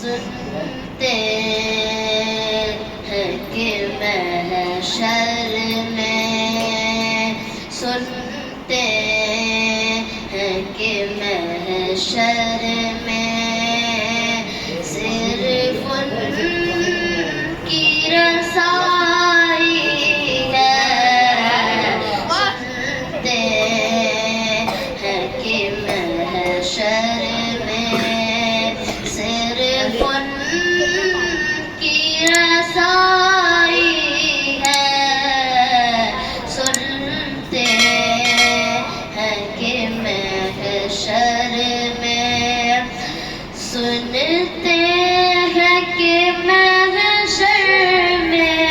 सुनते हैं कि महशर में, सुनते हैं कि महशर में सिर्फ उनकी रसाई है। सुनते हैं कि महशर में सिर्फ उनकी रसाई है। सुनते हैं कि महशर में, सुनते हैं कि महशर में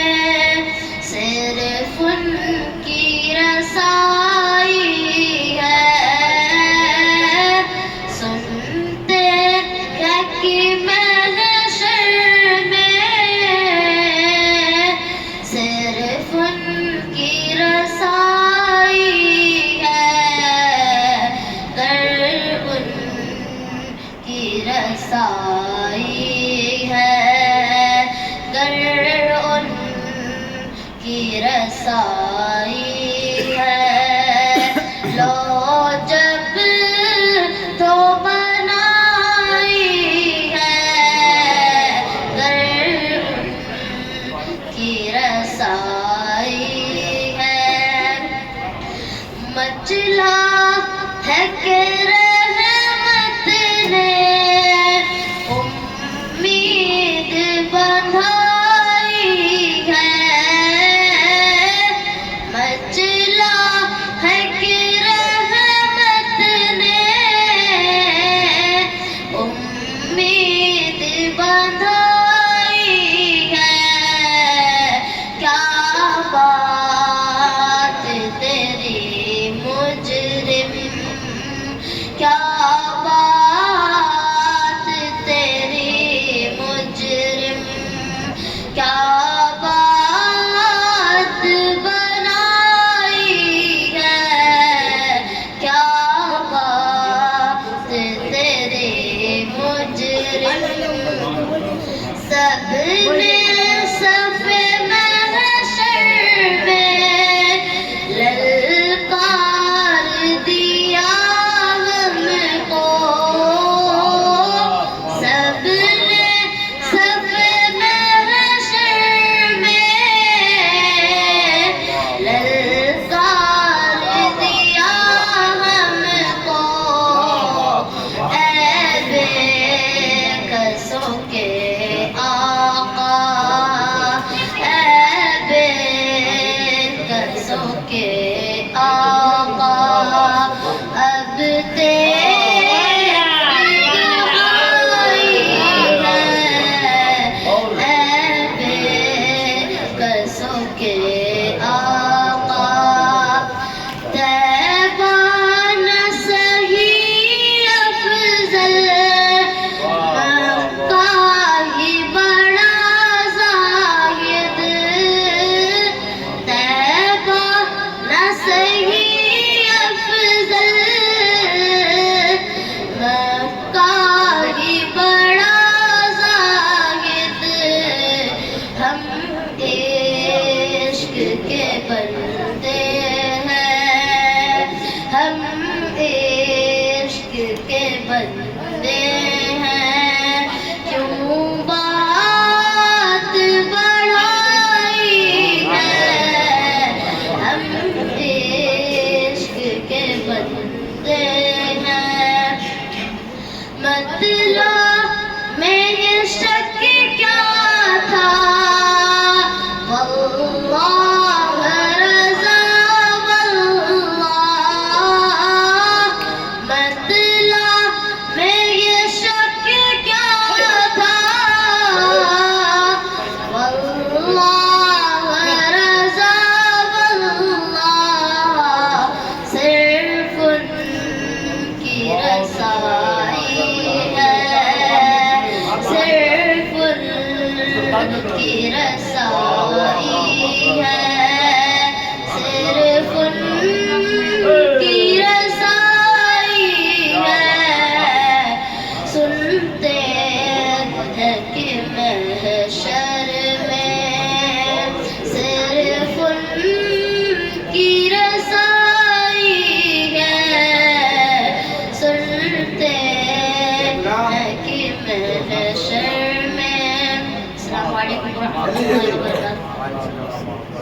सिर्फ उनकी रसाई है। सुनते हैं कि महशर में सिर्फ उनकी रसाई है। कर उनकी रसाई है, कर उनकी रसाई है। लो जब तो बनाई है, कर उनकी रसाई है। मचला है कि रहमत ने उम्मीद बंधाई है। मचला है कि रहमत ने उम्मीद बंधाई है। क्या बात तेरी मुजरिम, क्या बात तेरी मुजरिम, क्या बात बनाई है। क्या बात तेरी मुजरिम। सबने सफ़े महशर में ललकार दिया हमको। सबने सफ़े महशर में ललकार दिया हमको। ऐ बेकसों के आका,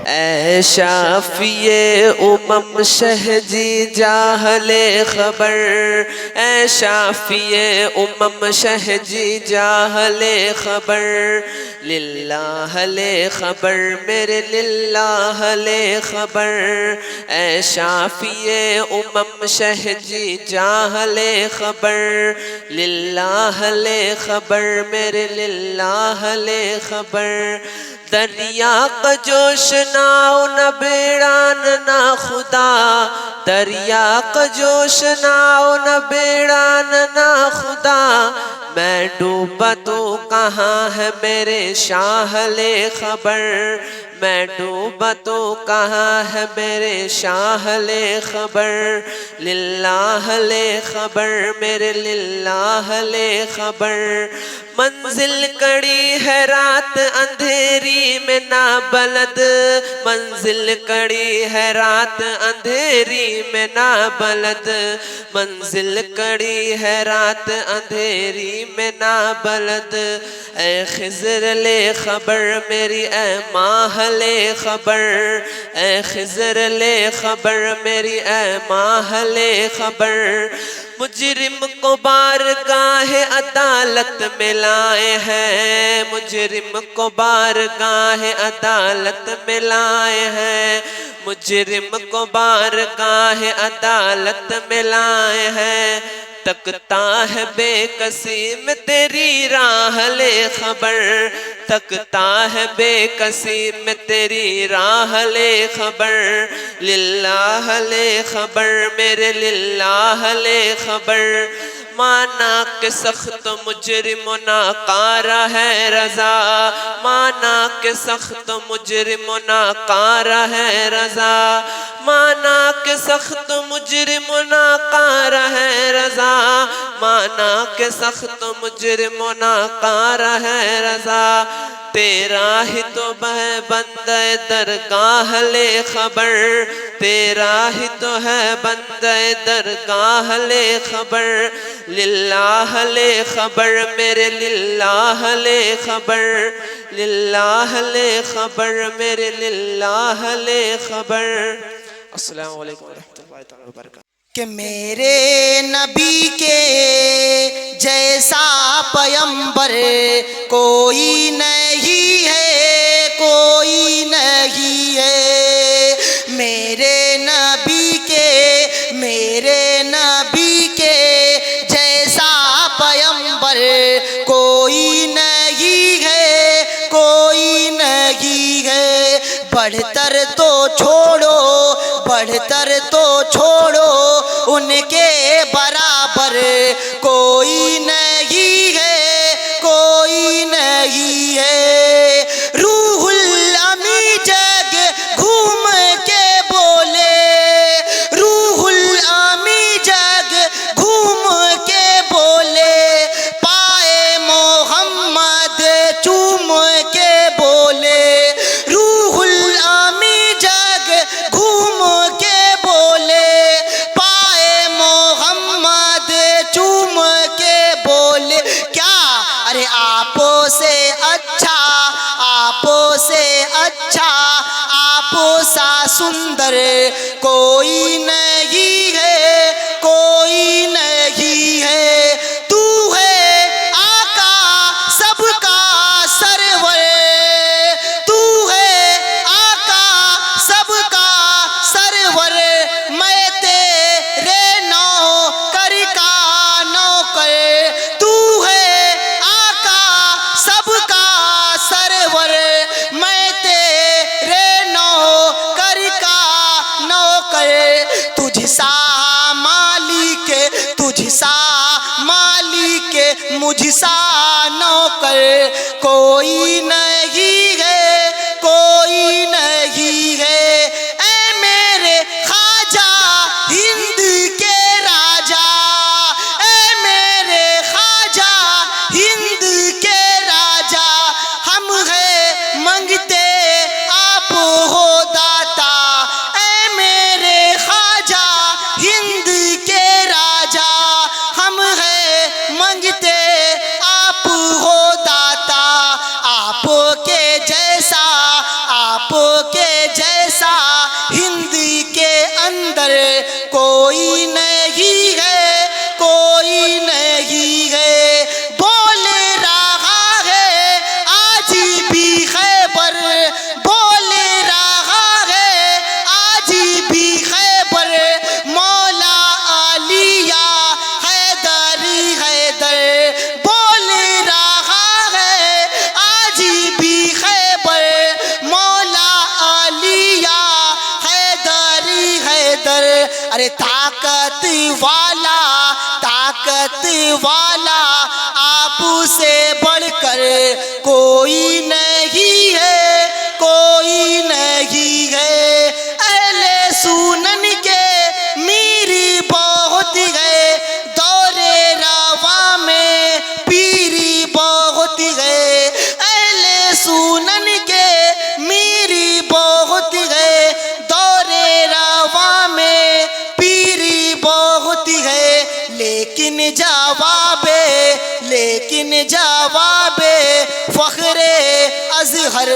ऐ शाफिए उमम शहजी जाहले खबर, ऐ शाफिए उमम शहजी जाहले खबर, लिल्लाह ले खबर मेरे लिल्लाह ले खबर, ऐ शाफिए उमम शहजी जाहले खबर, लिल्लाह ले खबर मेरे लिल्लाह ले खबर। दरिया का जोश नाव न बेड़ान ना खुदा, दरिया का जोश नाव न बेड़ान ना खुदा, मैं डूबा तो कहाँ है मेरे शाह ले खबर, मैं डूबा तो कहाँ है मेरे शाह ले खबर, लिल्लाह ले खबर मेरे लिल्लाह ले खबर। मंजिल कड़ी है रात अंधेरी में ना बलद, मंजिल कड़ी है रात अंधेरी में ना बलद, मंजिल कड़ी है रात अंधेरी में ना बलद, ऐ खिज़र ले खबर मेरी ऐ माह ले खबर, ऐ खिज़र ले खबर मेरी ऐ माह ले खबर। मुजरिम को बारगाह अदालत में लाए हैं, मुजरिम को बारगाह अदालत में लाए हैं, मुजरिम को बारगाह अदालत में लाए हैं। तकता है बेकसी में तेरी राह ले खबर, तकता है बेकसी में तेरी राह ले खबर, लिल्लाह ले खबर मेरे लिल्लाह ले खबर। माना के सख्त मुजरिम नाकारा है रजा, माना के सख्त मुजरिम नाकारा है रजा, माना के सख्त मुजरिम नाकारा है रजा, माना के सख्त मुजरिम नाकारा है रजा। तेरा ही तो है बंदे दरगाह ले खबर, तेरा ही तो है बंदे दरगाह ले खबर, लिल्लाह ले खबर मेरे लिल्लाह ले खबर, लिल्लाह ले खबर मेरे लिल्लाह ले खबर। अस्सलामु अलैकुम वरहमतुल्लाहि तआला वबरकातुहू। कि मेरे नबी के जैसा पयंबर कोई नहीं है, कोई नहीं है। मेरे नबी के, मेरे नबी के जैसा पयंबर कोई नहीं है, कोई नहीं है। बढ़तर तो छोड़ो, बढ़तर तो छोड़ो, उनके बराबर कोई नहीं है, कोई नहीं है। रूहुल अमी जग घूम के बोले, रूहुल अमी जग घूम के बोले, पाए मोहम्मद चूम के बोले। रूहुल अमी जग घूम के बोले, पाए मोहम्मद चूम के बोले। क्या अरे आपो से अच्छा, आपो से अच्छा, आपो सा सुंदर कोई नहीं है, कोई नहीं है। तू है आका सबका सरवर, तू है आका सबका सरवर। मैं तेरे नौकर का नौकर, तू है आका सबका सरवर। मैं तेरे नौकर का नौकर। तुझसा मालिक, तुझसा मालिक, मुझसा नौकर कोई नहीं है, कोई नहीं है। ऐ मेरे ख्वाजा हिंद के राजा, ऐ मेरे ख्वाजा हिंद के राजा, हम है मंगते आप हो दाता। ऐ मेरे ख्वाजा हिंद के राजा, हम है मंगते आप हो दाता। आपके जैसे आपके जैसा हिंद के अंदर कोई नहीं है, कोई नहीं है। बोल रहा है आज भी खैबर, बोल रहा है आज भी खैबर, मौला आलिया हैदर हैदर। बोल रहा है आज भी खैबर, मौला आलिया हैदर हैदर। अरे ताकत वाला, ताकत वाला आपसे बढ़कर कोई नहीं है, कोई नहीं है। अहले सुनन के मीरी बहुत है, दौरे रवा में पीरी बहुत है। अहले सुनन के मीरी बहुत है, दौरे रवा में पीरी बहुत है। लेकिन जवाबे, लेकिन जवाबे फखरे अजहर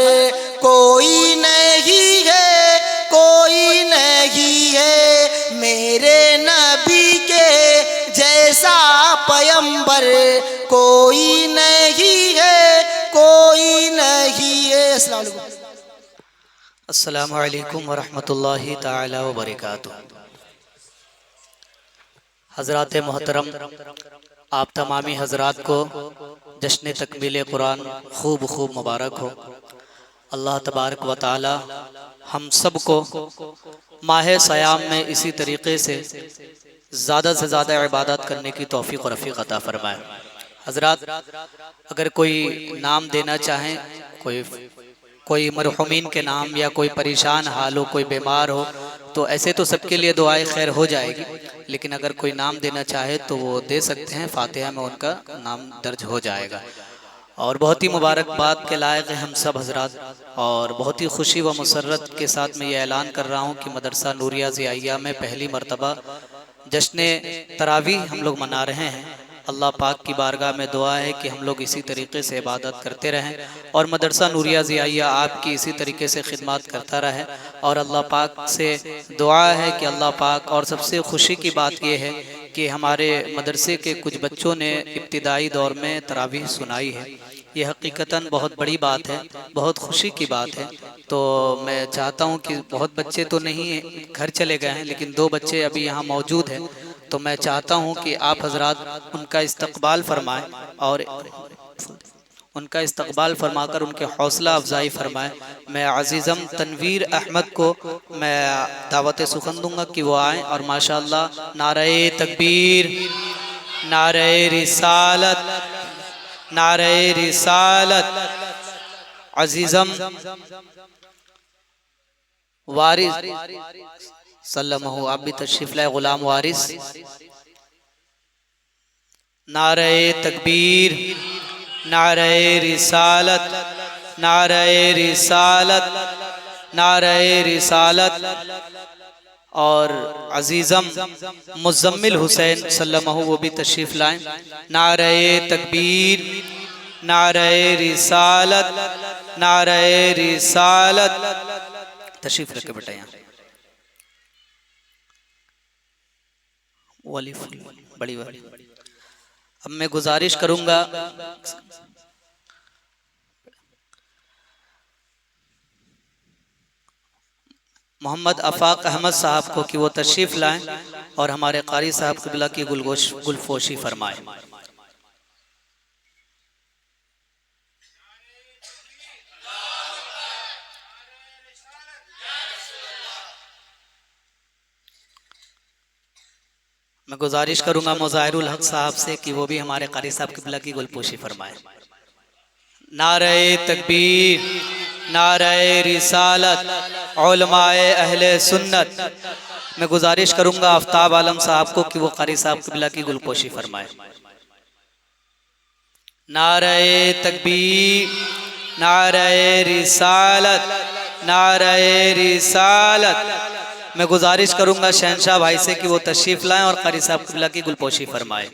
कोई नहीं है, कोई नहीं है। मेरे नबी के जैसा पैगंबर कोई नहीं है, कोई नहीं है। अस्सलाम वालेकुम। अस्सलामु अलैकुम वरहमतुल्लाहि ताला व बरकातुहू। हज़रात मोहतरम, आप तमामी हज़रात को जश्न तकमील कुरान खूब खूब मुबारक हो। अल्लाह तबारक व ताला हम सब को माह सयाम में इसी तरीक़े से ज़्यादा से ज़्यादा इबादत करने की तौफ़ीक़ और रफ़ीक़ अता फ़रमाए। हज़रात, अगर कोई नाम देना चाहें, कोई मरहुमीन के नाम या कोई परेशान हाल हो, कोई बीमार हो, तो ऐसे तो सबके लिए दुआए खैर हो जाएगी, लेकिन अगर कोई नाम देना चाहे तो वो दे सकते हैं। फातिहा में उनका नाम दर्ज हो जाएगा। और बहुत ही मुबारकबाद के लायक हैं हम सब हजरात। और बहुत ही खुशी व मसरत के साथ मैं ये ऐलान कर रहा हूँ कि मदरसा नूरिया ज़ियाइया में पहली मरतबा जश्न तरावीह हम लोग मना रहे हैं। अल्लाह पाक की बारगाह में दुआ है कि हम लोग इसी तरीके से इबादत करते रहें और मदरसा नूरिया ज़ियाइया आपकी इसी तरीके से खिदमत करता रहे। और अल्लाह पाक से दुआ है कि अल्लाह पाक, और सबसे खुशी की बात यह है कि हमारे मदरसे के कुछ बच्चों ने इब्तिदाई दौर में तरावीह सुनाई है। ये हकीकतन बहुत बड़ी बात है, बहुत खुशी की बात है। तो मैं चाहता हूँ कि बहुत बच्चे तो नहीं घर चले गए हैं, लेकिन 2 बच्चे अभी यहाँ मौजूद हैं, तो मैं चाहता हूँ कि आप हजरात उनका इस्तकबाल फरमाएं और उनका इस्तकबाल फरमाकर उनके हौसला अफजाई फरमाएं। मैं अज़ीज़म तनवीर अहमद को मैं दावत सुखन दूँगा कि वो आएँ और माशाअल्लाह नारे तकबीर, नारे रिसालत, नारे रिसालत। अज़ीज़म वारिस सल्लल्लाहु, आप भी तशरीफ लाए। गुलाम वारिस, नारे तकबीर, नारे रिसालत, नारे रिसालत, नारे रिसालत। और अज़ीज़म मुज़म्मिल हुसैन सल्लल्लाहु, वो भी तशरीफ लाएं। नारे तकबीर, नारे रिसालत, नारे रिसालत। तशरीफ रखे बेटा यहाँ। वाली फूल बड़ी वाली। अब मैं गुजारिश करूंगा मोहम्मद अफाक अहमद साहब को कि वो तशरीफ लाएं और हमारे कारी साहब क़िबला की गुलफोशी फरमाएं। मैं गुजारिश करूंगा मुज़ाहिरुल हक साहब से कि वो भी हमारे कारी साहब क़िबला की गुलपोशी फरमाए। नारे तकबीर, नारे रिसालत, उलमाए अहले सुन्नत। मैं गुजारिश करूंगा आफ्ताब आलम साहब को कि वो कारी साहब क़िबला की गुलपोशी फरमाए। नारे तकबीर, नारे रिसालत, नारे रिसालत। मैं गुजारिश करूंगा शहनशाह भाई से कि वो तशरीफ लाएं और कारी साहब क़िबला की गुलपोशी फरमाए।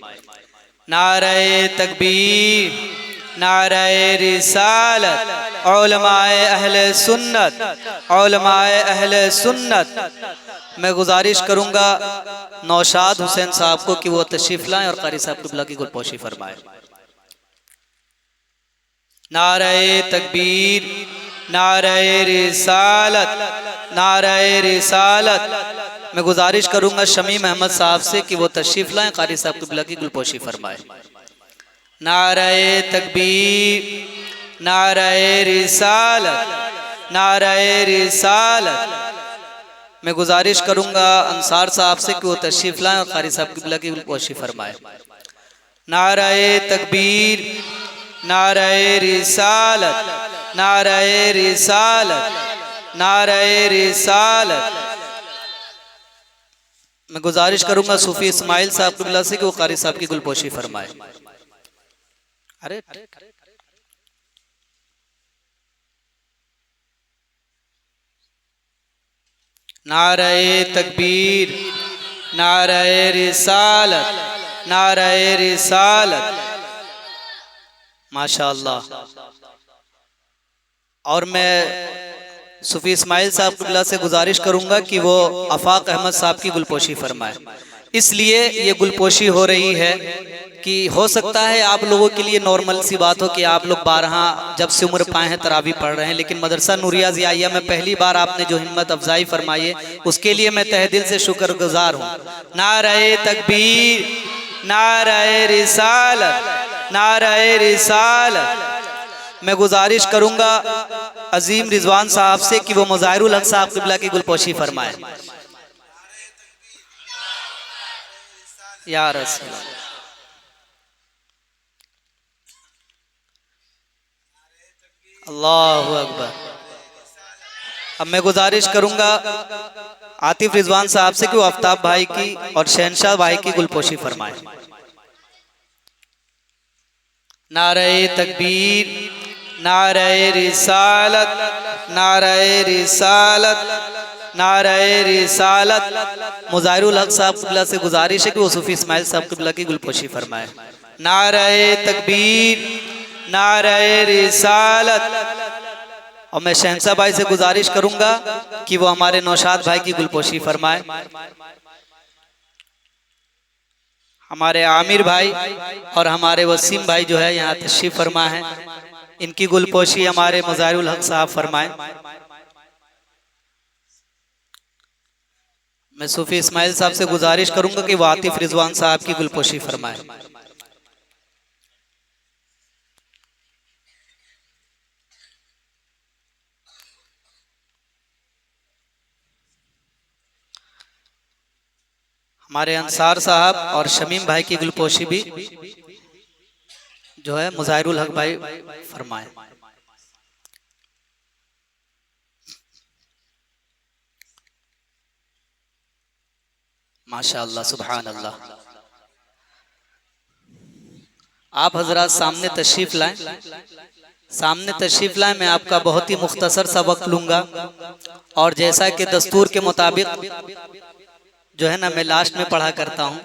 नारे तकबीर, नारे रिसालत, उलमाए अहले सुन्नत, उलमाए अहले सुन्नत। मैं गुजारिश करूंगा नौशाद हुसैन साहब को कि वो तशरीफ लाएं और कारी साहब क़िबला की गुलपोशी फरमाएं। नारे तकबीर, नारे रिसालत, नारे रिसालत। मैं गुजारिश करूंगा शमीम अहमद साहब से कि वो तशरीफ लाएं, कारी साहब क़िबला की गुलपोशी फरमाएं। नारे तकबीर, नारे रिसालत, नारे रिसालत। मैं गुजारिश करूंगा अंसार साहब से कि वो तशरीफ लाएं और कारी साहब क़िबला की गुलपोशी फरमाएं। नारे तकबीर, नारे रिसालत, नारे रिसालत, नारे रिसालत। मैं गुजारिश करूंगा सूफी इस्माइल साहब क़िबला से कि वो कारी साहब की गुलपोशी फरमाए। अरे नारे तकबीर, नारे रिसालत, नारे रिसालत। माशाअल्लाह। और मैं सूफी इस्माइल साहब क़िबला से गुजारिश करूंगा कि वो आफाक अहमद साहब की गुलपोशी फरमाए। इसलिए ये गुलपोशी हो रही है कि हो सकता है आप लोगों के लिए नॉर्मल सी बात हो कि आप लोग 12 जब से उम्र पाए हैं तरावी पढ़ रहे हैं, लेकिन मदरसा नूरिया ज़ियाइया में पहली बार आपने जो हिम्मत अफजाई फरमाई है उसके लिए मैं तहे दिल से शुक्रगुजार हूँ। नारे तकबीर, नारे रिसालत, नारे रिसालत। मैं गुजारिश करूंगा अजीम रिजवान साहब से कि वो मुज़ाहिरुल हक साहब क़िबला की गुलपोशी फरमाए। या रसूल अल्लाह। अल्लाहु अकबर। अब मैं गुजारिश करूंगा आतिफ रिजवान साहब से कि वो आफ्ताब भाई की और शहनशाह भाई की गुलपोशी फरमाए। नारे तकबीर, नारे रिसालत, नारे रिसालत, नारे रिसालत। मुज़ाहिरुल हक साहब क़िबला से गुजारिश है कि वो सूफी इस्माइल साहब क़िबला की गुलपोशी फरमाए। नारे तकबीर, नारे रिसालत। और मैं शहनशाह भाई से गुजारिश करूंगा कि वो हमारे नौशाद भाई की गुलपोशी फरमाए। हमारे आमिर भाई और हमारे वसीम भाई जो है यहाँ तशरीफ फरमा है, इनकी गुलपोशी हमारे मुज़ाहिरुल हक साहब फरमाए। मैं सूफी इस्माइल साहब से गुजारिश करूंगा कि वो आतिफ रिजवान साहब की गुलपोशी फरमाए। हमारे अंसार साहब और शमीम भाई की गुलपोशी भी जो है मुज़ाहिरुल हक भाई फरमाए। माशाअल्लाह, सुभान अल्लाह। आप हजरात सामने तशरीफ लाएं, सामने तशरीफ लाएं। मैं आपका बहुत ही मुख्तसर सा वक्त लूंगा और जैसा कि दस्तूर के मुताबिक जो है ना मैं लास्ट में पढ़ा करता हूँ,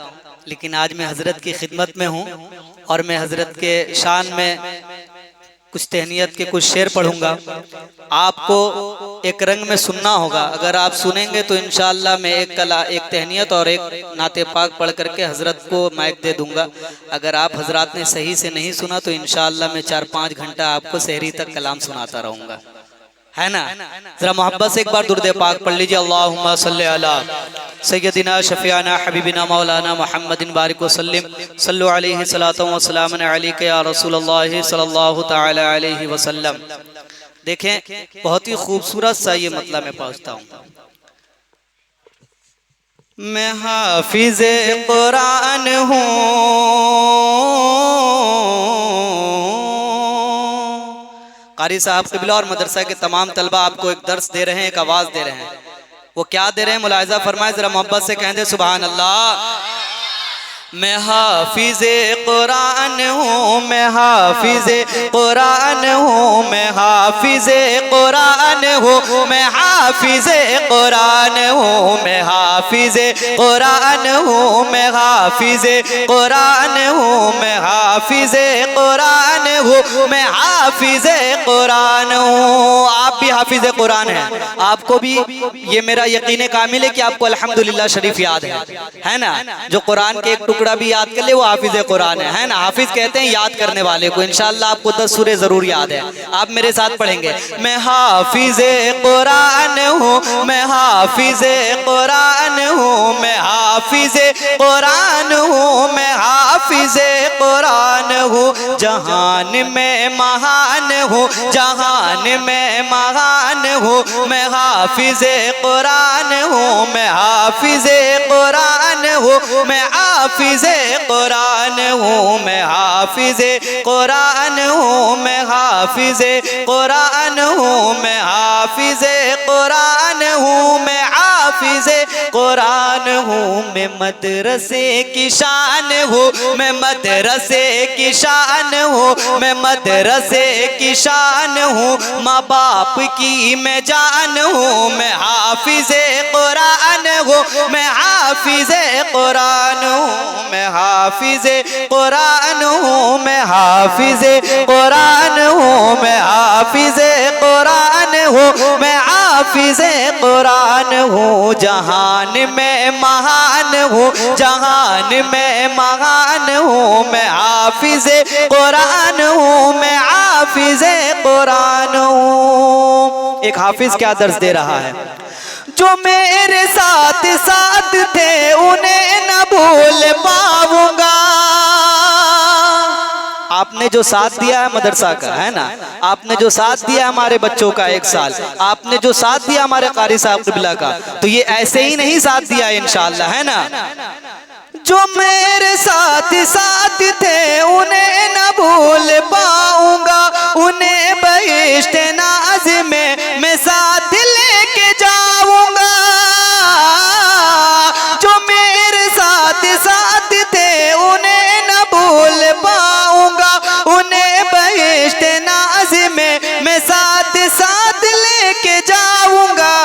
लेकिन आज मैं हजरत की खिदमत में हूँ और मैं हजरत के शान में कुछ तहनीयत के कुछ शेर पढ़ूंगा। आपको एक रंग में सुनना होगा। अगर आप सुनेंगे तो इंशाअल्लाह मैं एक तहनीयत और एक नाते पाक पढ़ करके हजरत को माइक दे दूंगा। अगर आप हजरात ने सही से नहीं सुना तो इंशाअल्लाह मैं 4-5 घंटा आपको सहरी तक कलाम सुनाता रहूंगा, है ना। जरा मोहब्बत से एक बार दुरूद पाक पढ़ लीजिए। अल्लाहुम्मा सल्ली अला सय्यदिना शफीआना हबीबिना मौलाना मुहम्मदिन बारिक वसल्लिम सल्लु अलैहि सलातो व सलामुन अलैका या रसूलल्लाह सल्लल्लाहु तआला अलैहि वसल्लम। देखें बहुत ही खूबसूरत सा ये मतलब मैं पहुंचता हूँ। मैं हाफिज़े कुरान हूँ, कारी साहब क़िबला और मदरसा के तमाम तलबा आपको एक दर्स दे रहे हैं, एक आवाज़ दे रहे हैं। वो क्या दे रहे हैं मुलाहिज़ा फरमाए, ज़रा मोहब्बत से कहें दे सुभान अल्लाह। मैं हाफिज़े कुरान हूँ, मैं हाफिज़े कुरान हूँ, मैं हाफिज़े कुरान हूँ, मैं हाफिज़े कुरान हूँ, मैं हाफिज़े कुरान हूँ, मैं हाफिज़े कुरान हूँ, मैं हाफिज़े कुरान हूँ, मैं हाफिज़े कुरान हूँ। आप भी हाफिज़े कुरान हैं, आपको भी ये मेरा यकीन कामिल है कि आपको अल्हम्दुलिल्लाह शरीफ याद है ना। जो कुरान के एक टुकड़ा भी याद कर ले वो हाफिज़े कुरान है ना। हाफिज कहते हैं याद करने वाले को। इंशाअल्लाह आपको 10 सूरे जरूर याद है, आप मेरे साथ पढ़ेंगे। मैं हाफिज़े कुरान हूँ, मैं हाफिज़े कुरान हूँ, मैं हाफिज़े कुरान हूँ, मैं हाफिज़े कुरान हूँ। जहान में महान हूँ, जहान में महान हूँ, मैं हाफिज़े कुरान हूँ, मैं हाफिज़े कुरान हूँ, मैं हाफिज़े कुरान हूँ, मैं हाफिज़े कुरान हूँ, मैं हाफिज़े कुरान हूँ, मैं हाफिज़े कुरान हूँ, मैं हाफिज़े कुरान हूँ। मैं मदरसे की शान हूँ, मैं मदरसे की शान हूँ, मैं मदरसे की शान हूँ। माँ बाप की मैं जान हूँ, मैं हाफिज़े कुरान हूँ, मैं हाफिज़े कुरान हूँ, मैं हाफिज़े कुरान हूँ, मैं हाफिज़े कुरान हूँ, मैं हाफिज़े कुरान हूँ, मैं हाफिज़े कुरान हूँ। जहान में महान हूँ, जहान में महान हूँ, मैं हाफिज़े कुरान हूँ, मैं हाफिज़े कुरान हूँ। एक हाफिज क्या दर्स दे रहा है, जो मेरे साथ साथ थे उन्हें न भूल पाऊंगा। आपने जो साथ दिया है मदरसा का, है ना, आपने जो साथ दिया हमारे बच्चों का 1 साल, आपने जो साथ दिया हमारे कारी साहब क़िबला का, तो ये ऐसे ही नहीं साथ दिया इंशाअल्लाह, है ना। जो मेरे साथ साथ थे उन्हें न भूल पाऊंगा, उन्हें बहिश्त नाज़ में मैं साथ लेके जाऊंगा। जो मेरे साथ साथ थे उन्हें न भूल पाऊंगा, उन्हें बहिश्त नाज़ में मैं साथ साथ लेके जाऊंगा।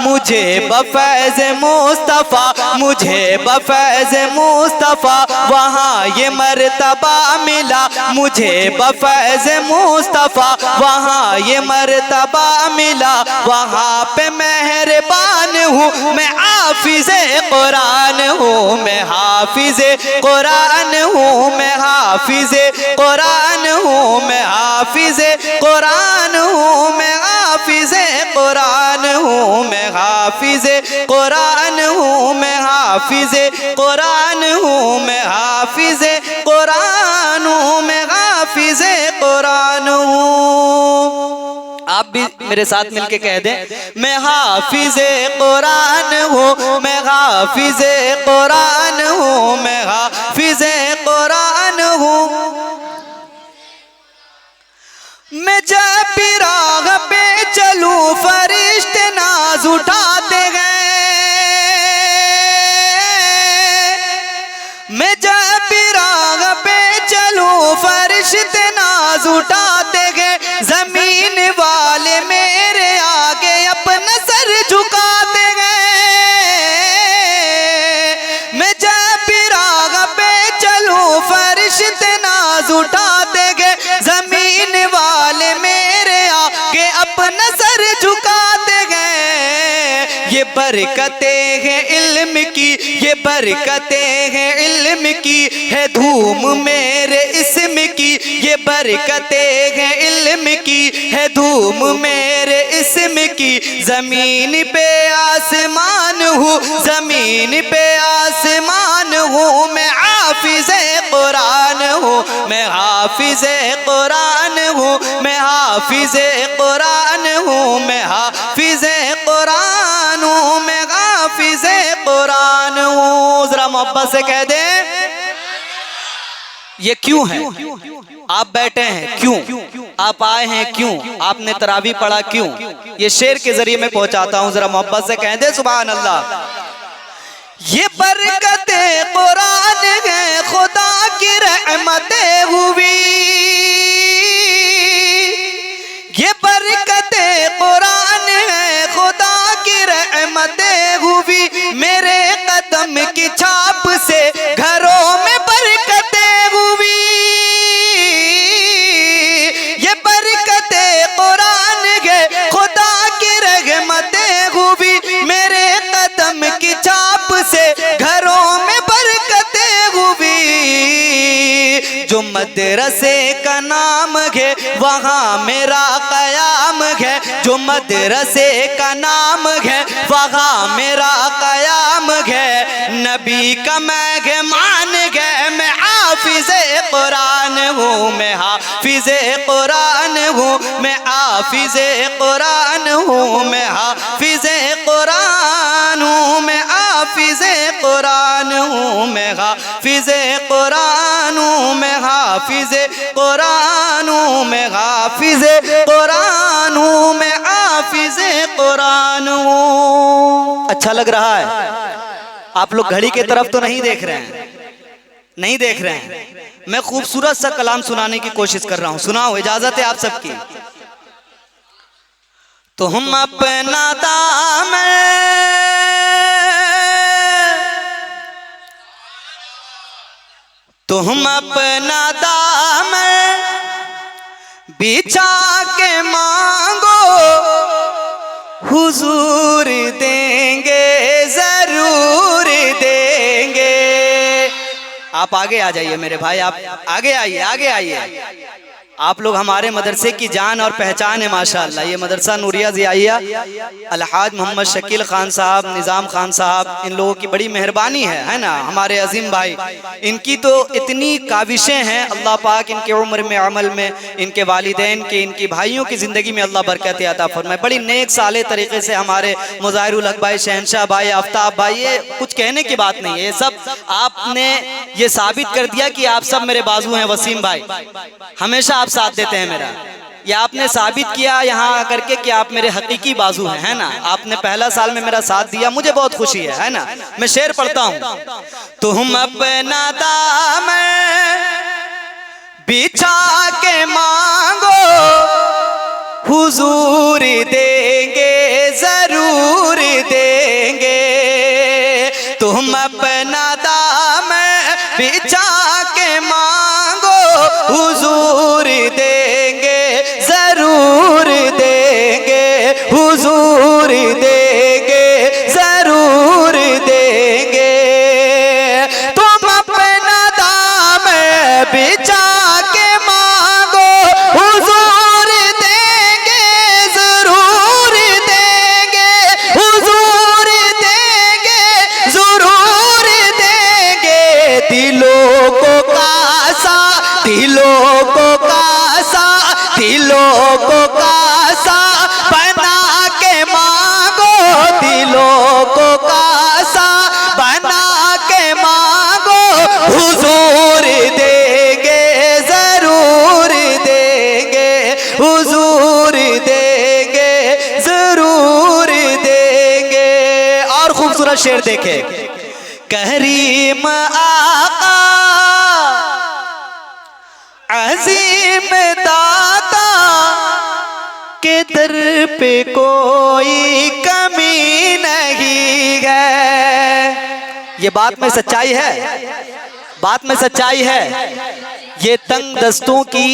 मुझे बफैज़ मुस्तफ़ा, मुझे बफैज़ मुस्तफ़ा वहाँ ये मर्तबा मिला, मुझे बफैज़ मुस्तफ़ा वहाँ ये मर्तबा मिला। वहाँ पे मेहरबान हूँ, मैं हाफिज़े कुरान हूँ, मैं हाफिज़े कुरान हूँ, मैं हाफिज़े कुरान हूँ, मैं हाफिज़े कुरान हूँ, मैं हाफिज़े कुरान हूँ, मैं हाफिज़े कुरान हूँ, मैं हाफिज़े कुरान हूँ, मैं हाफिज़े कुरान हूँ, मैं हाफिज़े कुरान हूँ। आप भी मेरे साथ मिलके कह दें, मैं हाफिज़े कुरान हूँ, मैं हाफिज़े कुरान हूँ, मैं हाफिज़े कुरान हूँ। मैं जब भी राह पे चलूं फरिश्ते नाज उठाते गए, मैं जब भी राह पे चलूं फरिश्ते नाज उठाते गए। जमीन वाले मेरे आगे अपना सर झुकाते गए। मैं जब भी राह पे चलूं फरिश्ते नाज उठाते गए। जमीन वाले मेरे आगे अपना सर झुकाते गए। ये बरकतें हैं इल्म की, ये बरकतें हैं इल्म की, है धूम मेरे इस्म की। ये बरकतें हैं इल्म की, है धूम मेरे इस्म की। जमीन पे आसमान हूँ, जमीन पे आसमान हूँ, मैं हाफिज़े कुरान हूँ, मैं हाफिज़े कुरान हूँ, मैं हाफिज़े कुरान हूँ, मैं हाफिज़े कुरान हूँ, मैं हाफिज़े कुरान हूँ। जरा मोहब्बत से कह दे, ये क्यों है? आप बैठे हैं क्यों? आप आए हैं क्यों? आपने तरावी पढ़ा क्यों? ये शेर के जरिए मैं पहुंचाता हूं, जरा मोहब्बत से कह दे सुभान अल्लाह। ये बरकते कुरान है, खुदा की रहमतें हुई। ये बरकते कुरान है, खुदा की रहमतें हुई। मेरे कदम की छाप से घरों में बरकतें हुई। ये बरकते कुरान है, खुदा की रहमतें हुई। मेरे कदम की छाप से घरों में बरकतें हुई। जो मदरसे का नाम है वहाँ मेरा कयाम है। जो मदरसे का नाम है वहाँ मेरा कयाम है। नबी का मैं मान गए, मैं हाफिज़े कुरान हूँ, मैं हाफिज़े कुरान हूँ, मैं हाफिज़े कुरान हूँ, मैं हाफिज़े कुरान हूँ, मैं हाफिज़े कुरान हूँ, मैं हाफिज़े कुरान हूँ, मैं हाफिज़े कुरान हूँ, मैं हाफिज़े कुरान हूँ, मैं हाफिज़े कुरान हूँ। अच्छा लग रहा है? आप लोग घड़ी के तरफ तो नहीं देख रहे हैं, नहीं देख रहे हैं। मैं खूबसूरत सा कलाम सुनाने की कोशिश कर रहा हूं। सुनाओ, इजाजत है आप सबकी। तो हम अपना दामन तो हम अपना दामन बिछा के मांगो, हुजूर देंगे, जरूर देंगे। आप आगे आ जाइए मेरे भाई, आप आगे आइए, आगे आइए। आप लोग हमारे मदरसे की जान और पहचान है माशाअल्लाह। ये मदरसा नूरिया ज़ियाइया, अलहाज मोहम्मद शकील खान साहब, निज़ाम खान साहब, इन लोगों की बड़ी मेहरबानी है ना। हमारे अजीम भाई, इनकी तो इतनी काविशें हैं। अल्लाह पाक इनके उम्र में, अमल में, इनके वालिदैन के, इनकी भाइयों की ज़िंदगी में अल्लाह बरकत अता फरमाए। बड़ी नेक साले तरीके से हमारे मुज़ाहिरुल हक भाई, शहनशाह भाई, आफ्ताब भाई, ये कुछ कहने की बात नहीं है। ये सब आपने ये साबित कर दिया कि आप सब मेरे बाजू हैं। वसीम भाई हमेशा आप साथ देते हैं मेरा। ये आपने साबित किया यहाँ आकर के कि आप मेरे हकीकी बाजू हैं, है ना। आपने पहला साल में मेरा साथ दिया, मुझे बहुत खुशी है ना। मैं शेर पढ़ता हूँ। तुम अपना दामन बिछा के मांगो, हुजूर देंगे, जरूर देंगे। तुम अपना दामन बिछा के मांगो, हुजूर देंगे, जरूर देंगे, हुजूर देंगे, जरूर देंगे। तुम अपना दामन बिछा के मांगो, हुजूर देंगे, जरूर देंगे, हुजूर देंगे, जरूर देंगे। दिलों को कासा, दिलों को कासा, दिलों को कासा बना के मांगो, दिलों को कासा बना के मांगो, हुजूर देंगे, जरूर देंगे, हुजूर देंगे, जरूर देंगे। और खूबसूरत शेर देखे। करीम आका अजीम दाता के दर पे कोई कमी नहीं है। ये बात में सच्चाई है, बात में सच्चाई है। ये तंग दस्तों की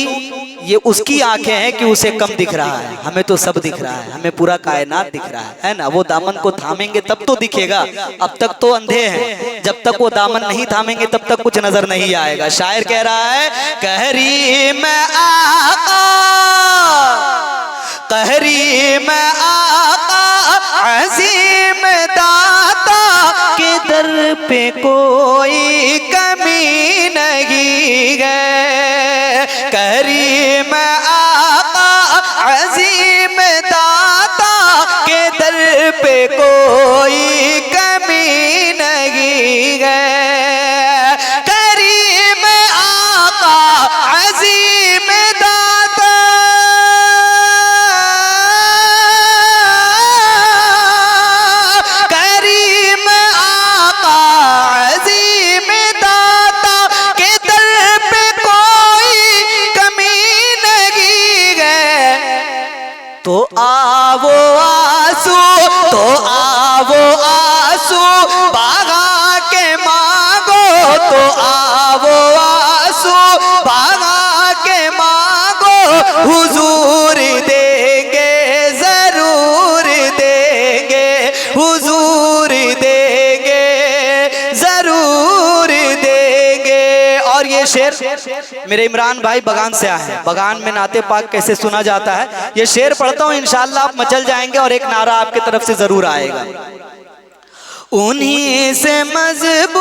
ये उसकी आंखें हैं कि उसे कम दिख रहा है। हमें तो सब दिख रहा है, हमें पूरा कायनात दिख रहा है ना। वो दामन को थामेंगे तब तो दिखेगा, अब तक तो अंधे हैं। जब तक वो दामन नहीं थामेंगे तब तक कुछ नजर नहीं आएगा। शायर कह रहा है, करीम आका, करीम आका अजीम दाता के दर पे कोई कमी नहीं है। करीम आका अजीम दाता के दर पे कोई कमी नहीं है। करीम आका अजीम दाता, करीम आका तो आवो आंसू, तो आवो आंसू बहा के मांगो, तो आवो आंसू बहा के मांगो, हुजूर देंगे जरूर देंगे, हुजूर देंगे जरूर देंगे। और ये शेर मेरे इमरान भाई बगान से आए हैं। बगान में नाते पाक कैसे सुना जाता है, ये शेर पढ़ता हूँ, इंशाअल्लाह आप मचल जाएंगे और एक नारा आपकी तरफ से जरूर आएगा। उन्हीं से मजबूत,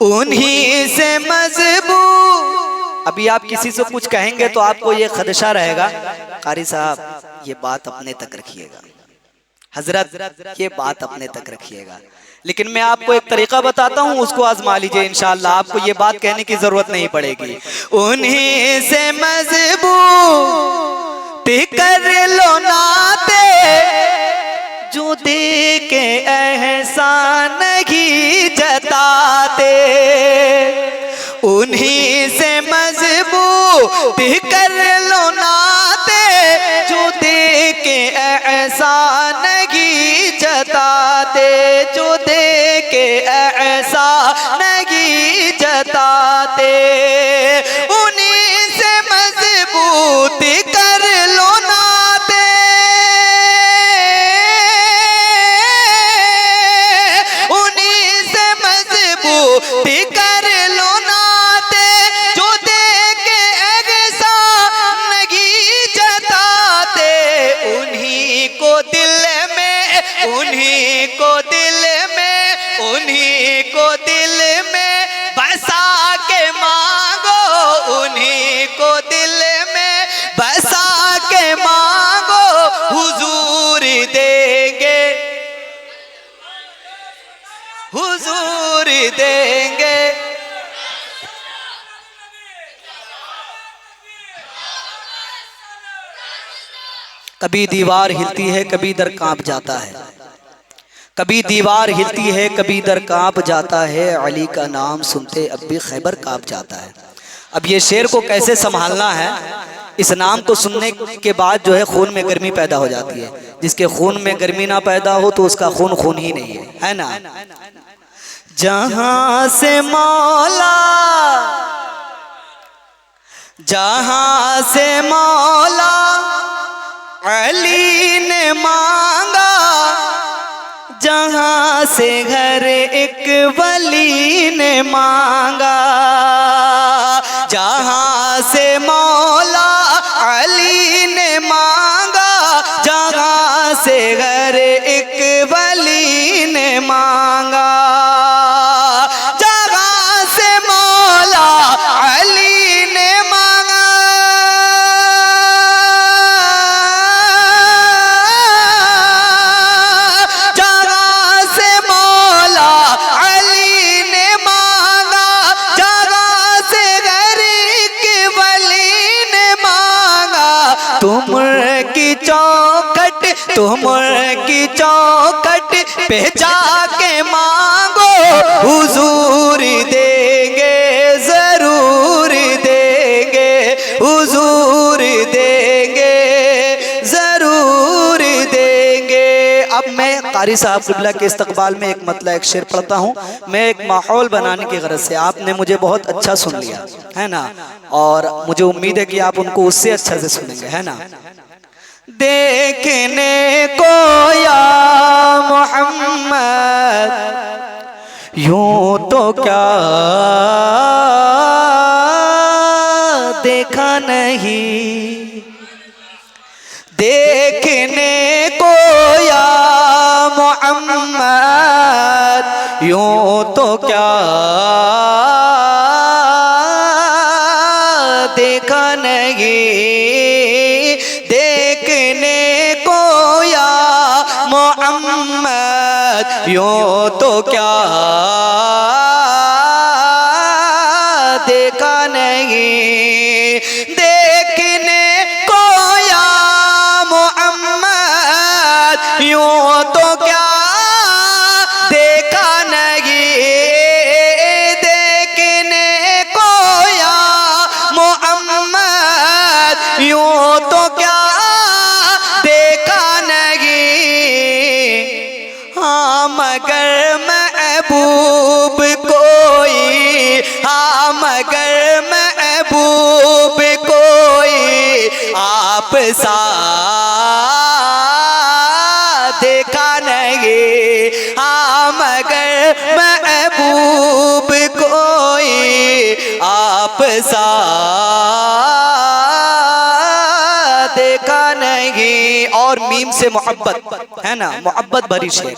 उन्हीं से मजबूत। अभी आप किसी से कुछ कहेंगे तो आपको ये खदशा रहेगा, कारी साहब ये बात अपने तक रखिएगा, हजरत ये बात अपने तक रखिएगा। लेकिन मैं आपको एक तरीका बताता हूँ, उसको आजमा लीजिए, इंशाअल्लाह आपको ये बात कहने की जरूरत नहीं पड़ेगी। उन्हीं से मजबूत कर लो नाते, जो दे के एहसान ही जताते, उन्हीं से मजबूत कर लो नाते, जो दे के एहसान ही जताते, जो दे के एहसान ही जताते, उन्हीं से मजबूत कर लो नाते, उन्हीं से मजबूत कर लो नाते, जो दे के एहसान नहीं जताते, उन्हीं को दिल में, उन्हीं को दिल में, उन्हीं को दिल में बसा के मांगो, उन्हीं को दिल में बसा के मांगो, हुजूर देंगे, हुजूर देंगे। कभी दीवार हिलती है, कभी दर कांप जाता है, कभी दीवार हिलती है, कभी दर कांप जाता है, अली का नाम सुनते अब भी खैबर कांप जाता है। अब ये शेर को कैसे संभालना है, इस नाम को सुनने के बाद जो है खून में गर्मी पैदा हो जाती है। जिसके खून में गर्मी ना पैदा हो तो उसका खून खून ही नहीं है ना। जहां से मौला, जहां से मौला अली ने मांगा, जहां से घर एक वली ने मांगा, जहां से मौला अली ने मांगा, जहां से घर एक वली ने मांगा, जहां से मौला अली ने मांगा, जहां से मौला अली ने मांगा, जहां से घर एक वली ने मांगा, तुमर की चौखट, तुमर की चौखट पे जाके मांगो, हुजूर देंगे जरूर देंगे, हुजूर देंगे जरूर देंगे। अब मैं कारी साहब क़िबला के इस्तकबाल में एक मतलब एक शेर पढ़ता हूँ। मैं एक माहौल बनाने की गरज से, आपने मुझे बहुत अच्छा सुन लिया है ना, और मुझे उम्मीद है कि आप उनको उससे अच्छा से सुनेंगे, है ना। देखने को या मोहम्मद यूं तो क्या देखा नहीं, देखने को या मोहम्मद यूं तो क्या देखा नहीं, देखने को या मोहम्मद यूं तो क्या देखा नहीं, देखने को या मोहम्मद यूं तो क्या देखा नहीं, देखने को या मोहम्मद यूं सा देखा नहीं, हाँ मगर महबूब कोई आप सा देखा नहीं। और मीम से मोहब्बत है ना, मोहब्बत भरी शेर।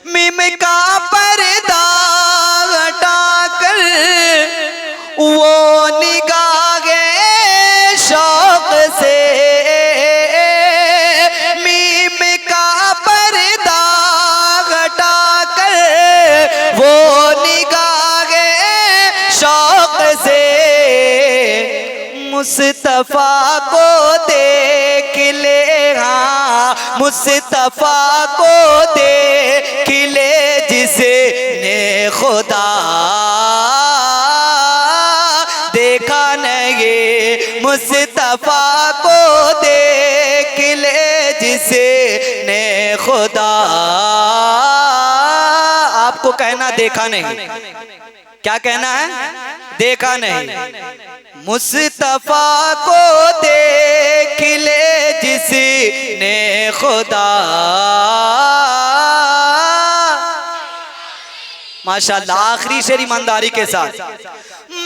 मीम का पर्दा हटाकर वो निगाहे शौक से, मीम का पर्दा हटाकर वो निगाहे शौक से मुस्तफा को देख ले, हाँ मुस्तफा को देख ले जिसने खुदा देखा नहीं, मुस्तफा को देख ले जिसने खुदा। आपको कहना देखा नहीं, क्या कहना है? देखा नहीं। मुस्तफा को देख ले जिसने खुदा। माशाअल्लाह, आखिरी शेर ईमानदारी के साथ।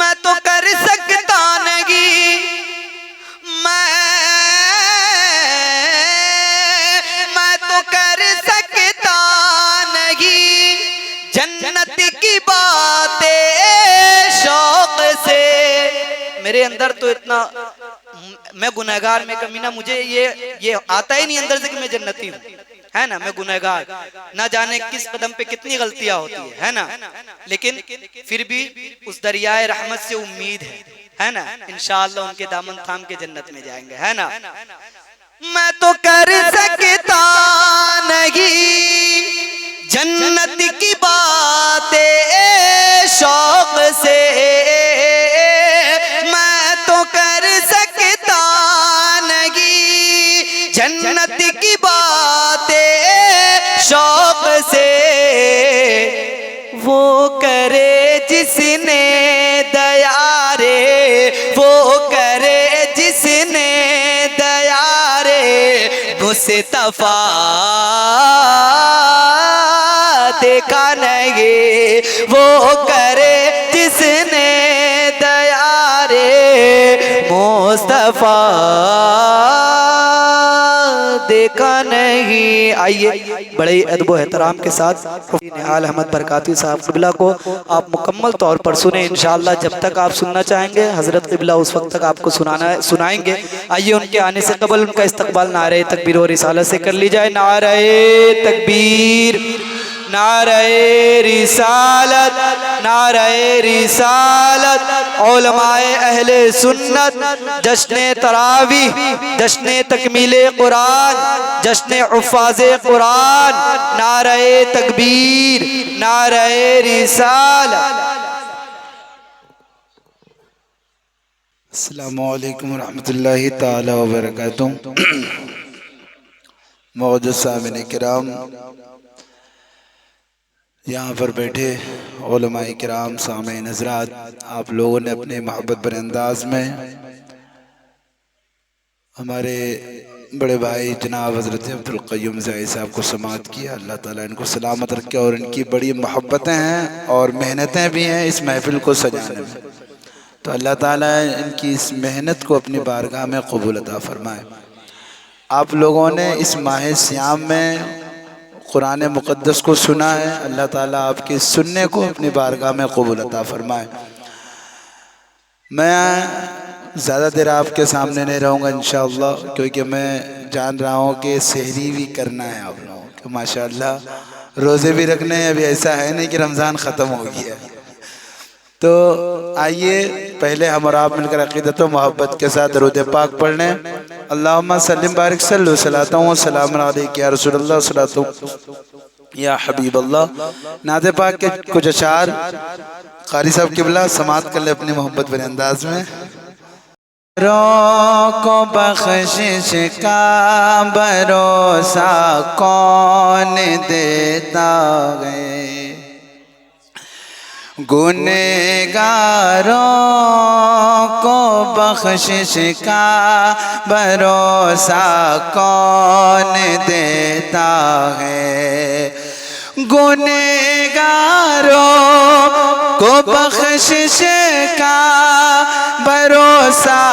मैं तो कर सकता नहीं, मैं तो कर सकता नहीं जन्नत की बातें शौक से। मेरे अंदर तो इतना, मैं गुनहगार में कमीना, मुझे ये आता ही नहीं अंदर से कि मैं जन्नती हूँ, है ना। मैं गुनहगार, ना जाने किस कदम पे कितनी गलतियां होती है ना। लेकिन फिर भी उस दरियाए रहमत से उम्मीद है ना। इंशाअल्लाह उनके दामन थाम के जन्नत में जाएंगे, है ना। मैं तो कर सकता नहीं जन्नत की बातें शौक से, मैं तो कर सकता नहीं जन्नत की बातें शौक से। वो करे जिसने दया रे, वो करे जिसने दया रे, मुस्तफा देखा नहीं, वो करे जिसने दया रे, मुस्तफा देखा नहीं। आइए बड़े अदब एहतराम के साथ निहाल अहमद बरकाती साहब क़िबला को आप मुकम्मल तौर पर सुने। इंशाअल्लाह जब तक आप सुनना चाहेंगे हज़रत क़िबला उस वक्त तक आपको सुनाएंगे। आइए उनके आने से कबल उनका इस्तकबाल नारे तकबीर और रिसालत से कर ली जाए। नारे तकबीर, नारे रिसालत, नारे रिसालत। उलमाए अहले सुन्नत जश्न तरावी, जश्न तकमीले कुरान, जश्न हुफ़ाज़े कुरान। नारे तकबीर, नारे रिसालत। अस्सलामु अलैकुम रहमतुल्लाहि ताला व बरकातुहू। मौजूद सामिन किराम, यहाँ पर बैठे उलमाए किराम, सामीन हज़रात, आप लोगों ने अपने मोहब्बत भरे अंदाज में हमारे बड़े भाई जनाब हज़रत अब्दुल क़य्यूम ज़ाई साहब को समाअत किया। अल्लाह ताला इनको सलामत रखे और इनकी बड़ी मोहब्बतें हैं और मेहनतें भी हैं इस महफ़िल को सजाने में। तो अल्लाह ताला इनकी इस मेहनत को अपनी बारगाह में कबूल अता फ़रमाए। आप लोगों ने इस माह सियाम में कुरान मुक़द्दस को सुना है, अल्लाह ताला आपके सुनने को अपनी बारगाह में कबूल अता फ़रमाए। मैं ज़्यादा देर आपके सामने नहीं रहूँगा इंशाअल्लाह, क्योंकि मैं जान रहा हूँ कि सहरी भी करना है आप लोगों को, माशाअल्लाह रोज़े भी रखने हैं। अभी ऐसा है नहीं कि रमज़ान ख़त्म हो गया। तो आइए पहले हम और आप मिलकर अक़ीदत व मोहब्बत के साथ दरूद पाक पढ़ लें। अल्लाहुम्मा सल्लिम बारिक सल्लु सलातु व सलामुन अलैका या रसूलल्लाह सलातु या हबीबल्लाह। नात पाक के कुछ अशार क़ारी साहब क़िबला समाअत कर ले अपनी मोहब्बत भरे अंदाज में। को बख्शिश का भरोसा कौन देता है, गुनहगारों को बख्शिश का भरोसा कौन देता है। गुनहगारों को बख्शिश का भरोसा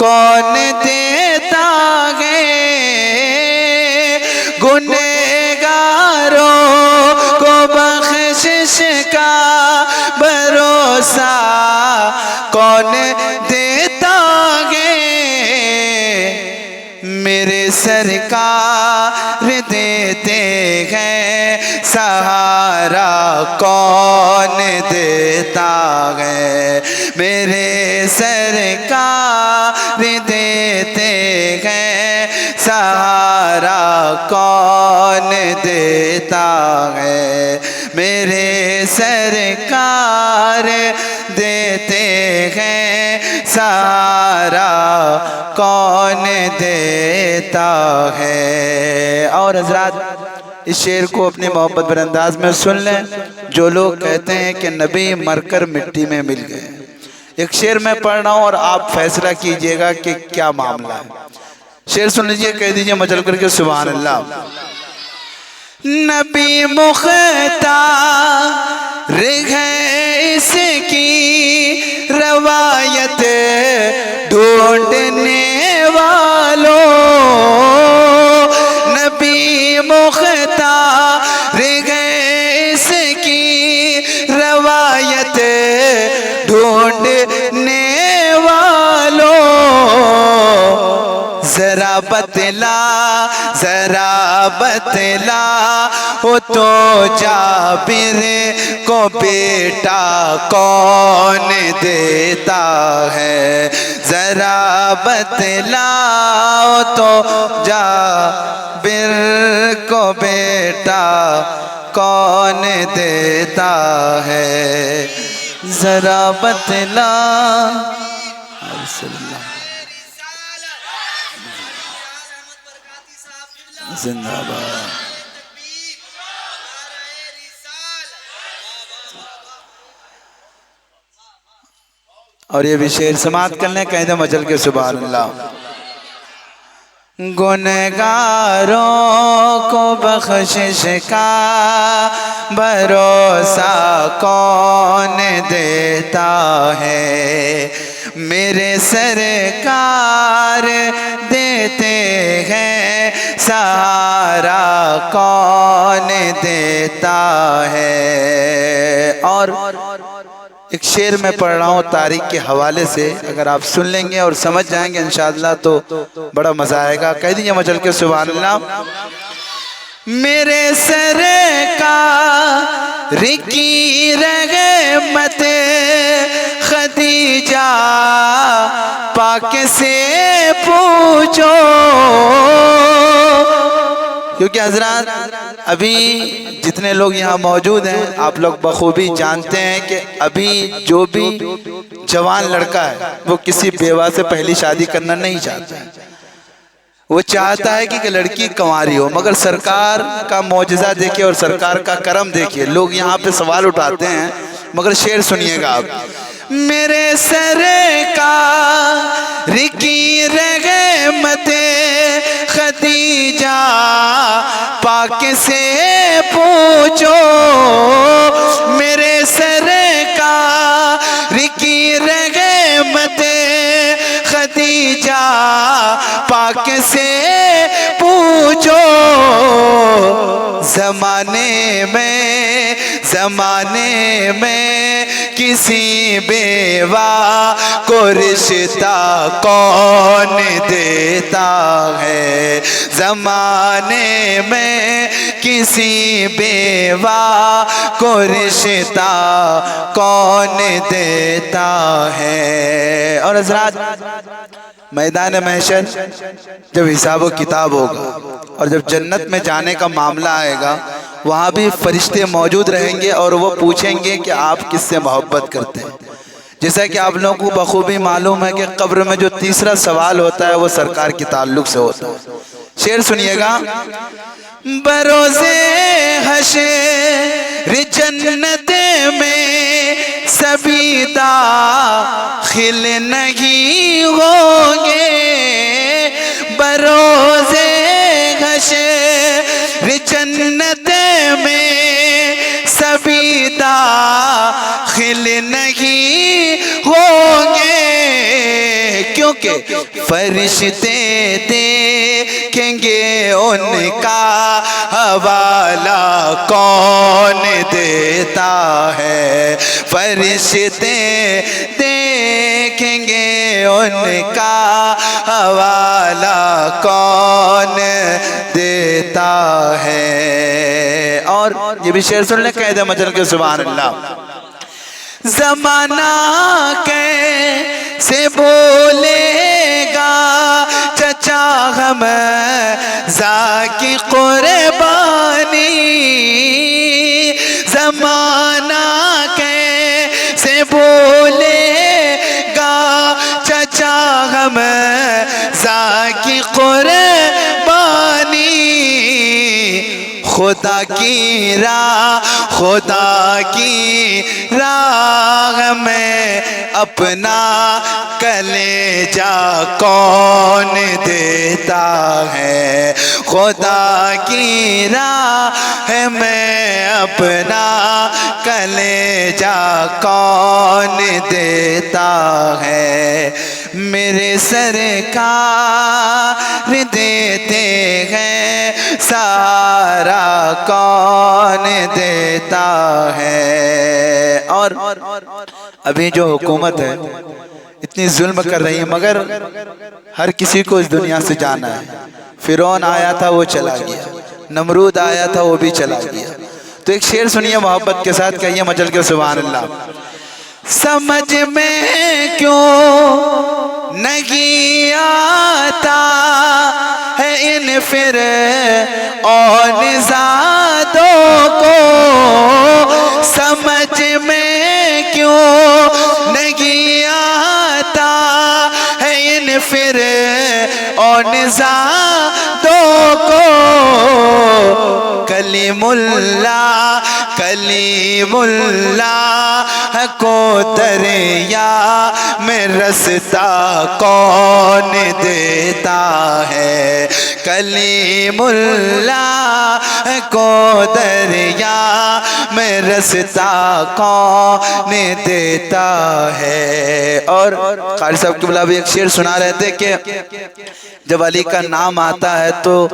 कौन देता है। गुनहगारों को बख्शिश का भरोसा कौन देता है। मेरे सरकार देते हैं सहारा कौन देता है। मेरे सरकार देते हैं सहारा कौन देता है। मेरे सरकार देते हैं सहारा कौन देता है। और हजरात इस शेर को अपनी मोहब्बत भरे अंदाज में सुन लें। जो लोग कहते हैं कि नबी मरकर मिट्टी में मिल गए, एक शेर मैं पढ़ रहा हूँ और आप फैसला कीजिएगा कि क्या मामला है। शेर सुन लीजिए, कह दीजिए मचल करके सुभान अल्लाह। नबी मुख्तार है इसकी रवायत ढूंढने वालों। नबी मुख्तार है इसकी रवायत ढूंढने वालों। जरा बतला हो तो जाबिर को बेटा कौन देता है। जरा बतलाओ तो जाबिर को बेटा कौन देता है। जरा बतला जिंदाबाद। और ये भी शेर समाप्त करने कहते मचल के सुभान अल्लाह। गुनहगारों को बख्शिश का भरोसा कौन देता है। मेरे सरकार देते हैं सहारा कौन देता है। और एक शेर में पढ़ रहा हूँ तारीख के हवाले से, अगर आप सुन लेंगे और समझ जाएंगे इंशाअल्लाह तो बड़ा मजा आएगा। कह दीजिए मचल के सुभान अल्लाह। मेरे सरकार की रहमत खदीजा पाक से पूछो। क्योंकि हजरात अभी जितने लोग यहाँ मौजूद हैं आप लोग बखूबी जानते हैं कि अभी जो भी जवान लड़का है वो किसी बेवा से पहली शादी करना नहीं चाहता है। वो चाहता है कि लड़की कंवारी हो। मगर सरकार का मौजज़ा देखिए और सरकार का करम देखिए। लोग यहाँ पे सवाल उठाते हैं मगर शेर सुनिएगा आप। मेरे सरकार की रहमत खदीजा पाक से पूछो। मेरे सरकार की रहमत खदीजा पाक से पूछो। जमाने में किसी बेवा को रिश्ता कौन देता है। जमाने में किसी बेवा को रिश्ता कौन देता है। और हज़रात मैदान महशर जब हिसाब किताब होगा और जब जन्नत में जाने का मामला आएगा वहाँ भी फरिश्ते मौजूद रहेंगे और वो पूछेंगे कि आप किससे मोहब्बत करते हैं। जैसा कि आप लोगों को बखूबी मालूम है कि कब्र में जो तीसरा सवाल होता है वो सरकार के ताल्लुक से होता है। शेर सुनिएगा। बरोज़े हशर जन्नत में सभी दाखिल नहीं होंगे बरोज़े हश्र जन्नत में, सभी दाखिल नहीं होंगे क्योंकि फरिश्ते देखेंगे उनका हवाला कौन देता है। फरिश्ते देखेंगे उनका हवाला कौन देता है। और ये भी शेर सुन ले कैद मचल के सुभान अल्लाह। ज़माना कैसे बोलेगा चचा हम ज़ाकी कुर्बानी, ज़माना कैसे बोलेगा चचा हम ज़ाकी कुर्बानी। खुदा की राह में अपना कलेजा कौन देता है। खुदा की राह में अपना कलेजा कौन देता है। मेरे सरकार देते हैं सहारा कौन देता है। और अभी जो हुकूमत है इतनी जुल्म कर रही है, मगर हर किसी को इस दुनिया से जाना है। फिरौन आया था वो चला गया, नमरूद आया था वो भी चला गया। तो एक शेर सुनिए मोहब्बत के साथ, कहिए मचल के सुभान अल्लाह। समझ में क्यों नहीं आता है इन फिर और ज़ादों को, समझ में क्यों नहीं आता है इन फिर और ज़ादों को। कलीमुल्लाह को दरिया में रास्ता कौन देता है। कलीमुल्लाह को दरिया में रास्ता कौन देता है। और कारी साहब के भी एक शेर सुना रहे थे कि जब अली का नाम आता है तो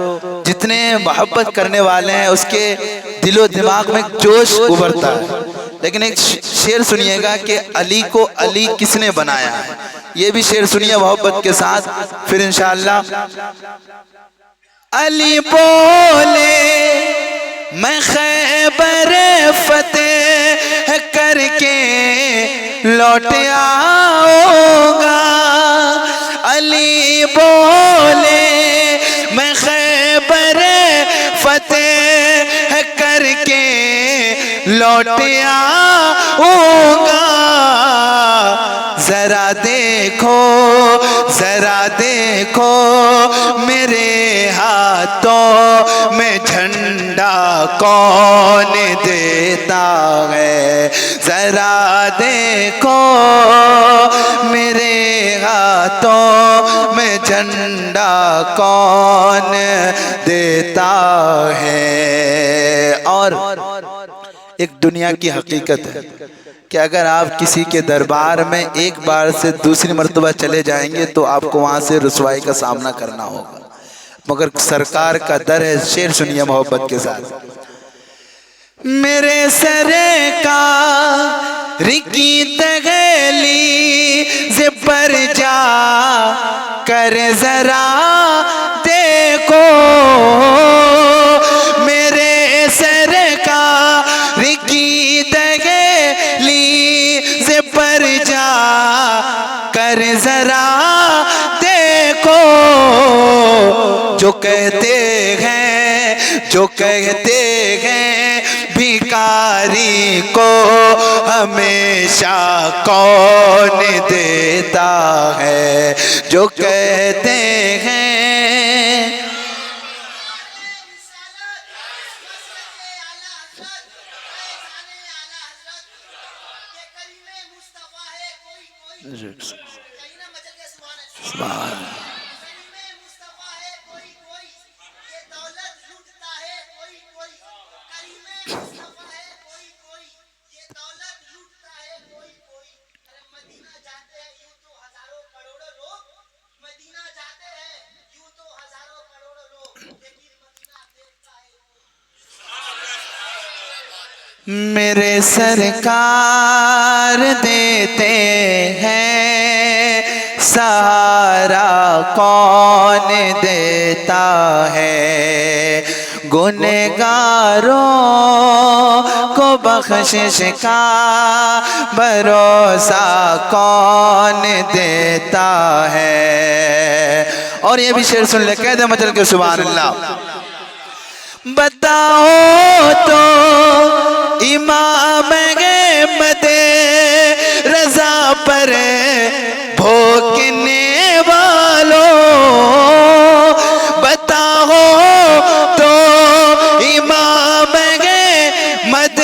जितने मोहब्बत करने वाले हैं उसके दिलो दिमाग में जोश उभरता है। लेकिन एक शेर सुनिएगा कि अली को अली किसने बनाया है, ये भी शेर सुनिए मोहब्बत के साथ, फिर इंशाअल्लाह। अली बोले मैं खैबर फतेह करके लौट आऊंगा। अली बोले मैं खैबर फतेह करके लौट आऊंगा। जरा देखो मेरे हाथों में झंडा कौन देता है। जरा देखो मेरे हाथों में झंडा कौन देता है। और एक दुनिया की हकीकत है कि अगर आप किसी के दरबार में एक बार से दूसरी मर्तबा चले जाएंगे तो आपको वहाँ से रुसवाई का सामना करना होगा, मगर सरकार का दर है। शेर सुनिए मोहब्बत के साथ। मेरे सरकार की तगली से पर जा कर जरा देखो। मेरे सरकार की तगली से पर जा कर जरा देखो। जो कहते हैं भिखारी को हमेशा कौन देता है। जो कहते हैं मेरे सरकार देते हैं सहारा, कौन देता है गुनहगारों को बख्शिश का भरोसा, कौन देता है। और ये भी शेर सुन ले, कह दे मचल के सुभान अल्लाह। बताओ तो इमाम अहमद रज़ा पर भोंकने वालों, बताओ तो इमाम अहमद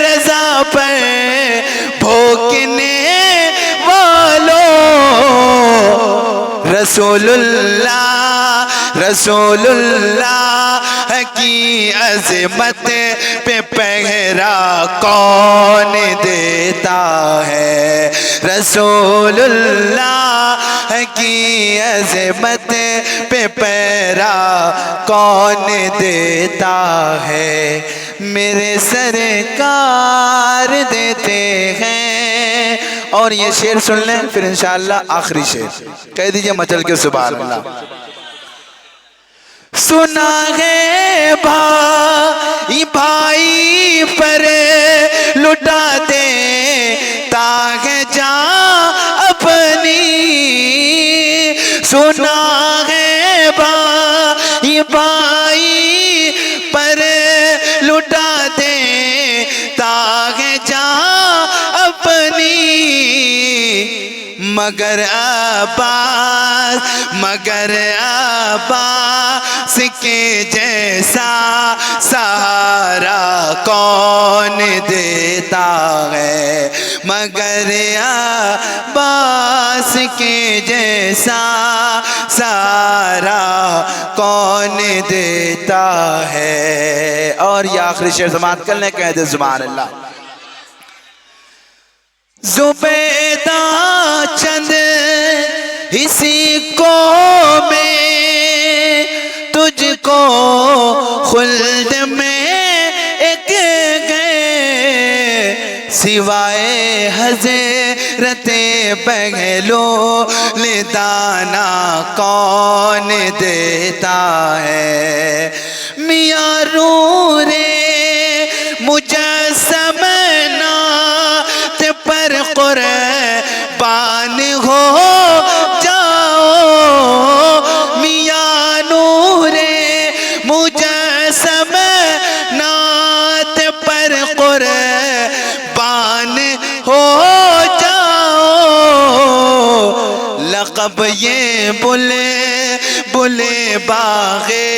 रज़ा पर भोंकने वालों, रसूलुल्लाह रसूलुल्लाह की अज़मत पे पहरा कौन देता है, रसूलुल्लाह की अज़मत पे पहरा कौन देता है। मेरे सरकार देते हैं। और ये शेर सुन लें, फिर इंशाअल्लाह आखिरी शेर कह दीजिए मचल के सुभान अल्लाह। सुना है भाई भाई पर लुटा दे ताकि जा अपनी, सुना है भाई भाई पर लुटा दे ताकि जा अपनी, मगर अब्बास के जैसा सहारा कौन देता है, मगर अब्बास के जैसा सहारा कौन देता है। और ये आखिरी शेर समाप्त कर लें, कह दे सुभान अल्लाह। ज़ुबैदा चंद इसी को में तुझको खुल्द में एक गए, सिवाय हज़रते पहलो दाना कौन देता है। मियां नूरे मुजस्सम नात पर कुर्बान हो जाओ, मियां नूरे मुजस्सम नात पर कुर्बान हो जाओ। लक़ब ये बुले बाग़े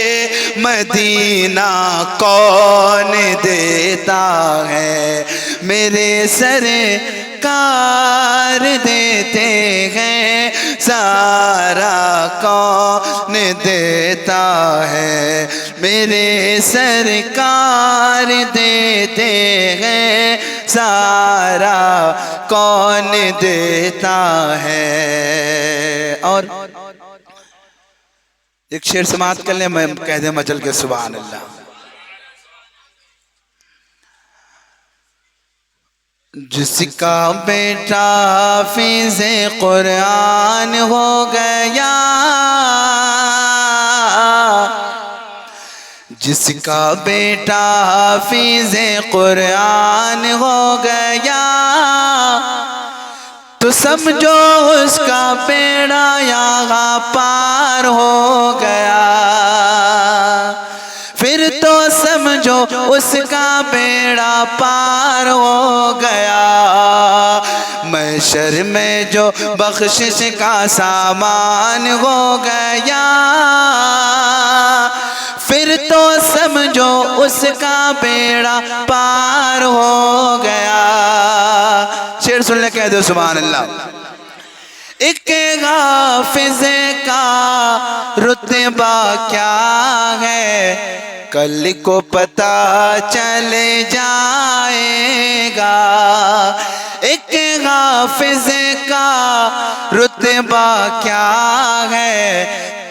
मदीना कौन देता है, मेरे सरकार देते हैं सारा कौन देता है, मेरे सरकार देते हैं सारा कौन देता है। और एक शेर समाप्त कर ले, मैं कह दे मचल के सुभान अल्लाह। जिसका बेटा हाफिज़े कुरान हो गया, जिसका बेटा हाफिज़े कुरान हो गया, तो समझो उसका बेड़ा यहाँ पार हो गया। फिर तो समझो उसका बेड़ा पार हो गया। महशर में जो बख्शिश का सामान हो गया, फिर तो समझो उसका बेड़ा पार हो गया। शेर सुन ले, कह दो सुभान अल्लाह। एक हाफिज का रुतबा क्या है कल को पता चल जाएगा। एक हाफिज का रुतबा क्या है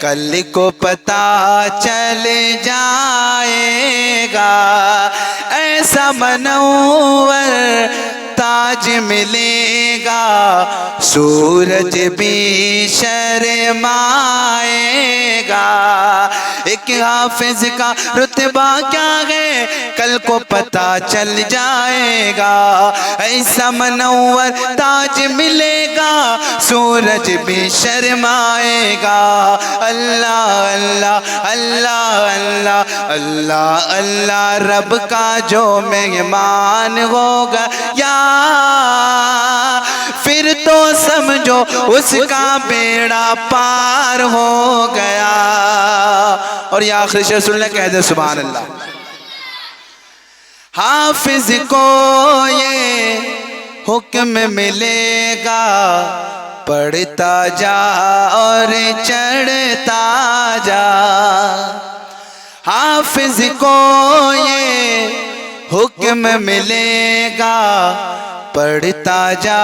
कल को पता चल जाएगा। ऐसा मनोवर ताज मिलेगा सूरज भी शर्माएगा। एक हाफिज का रुतबा क्या है कल को पता चल जाएगा। ऐसा मनोवर ताज मिलेगा सूरज भी शर्माएगा। अल्लाह अल्लाह अल्लाह अल्लाह अल्लाह अल्लाह रब का जो मेहमान होगा या फिर तो समझो उसका बेड़ा पार हो गया। और ये आखिरी शेर सुन ले, कह दे सुभान अल्लाह। हाफिज को ये हुक्म मिलेगा पढ़ता जा और चढ़ता जा। हाफिज को ये हुक्म मिलेगा पढ़ता जा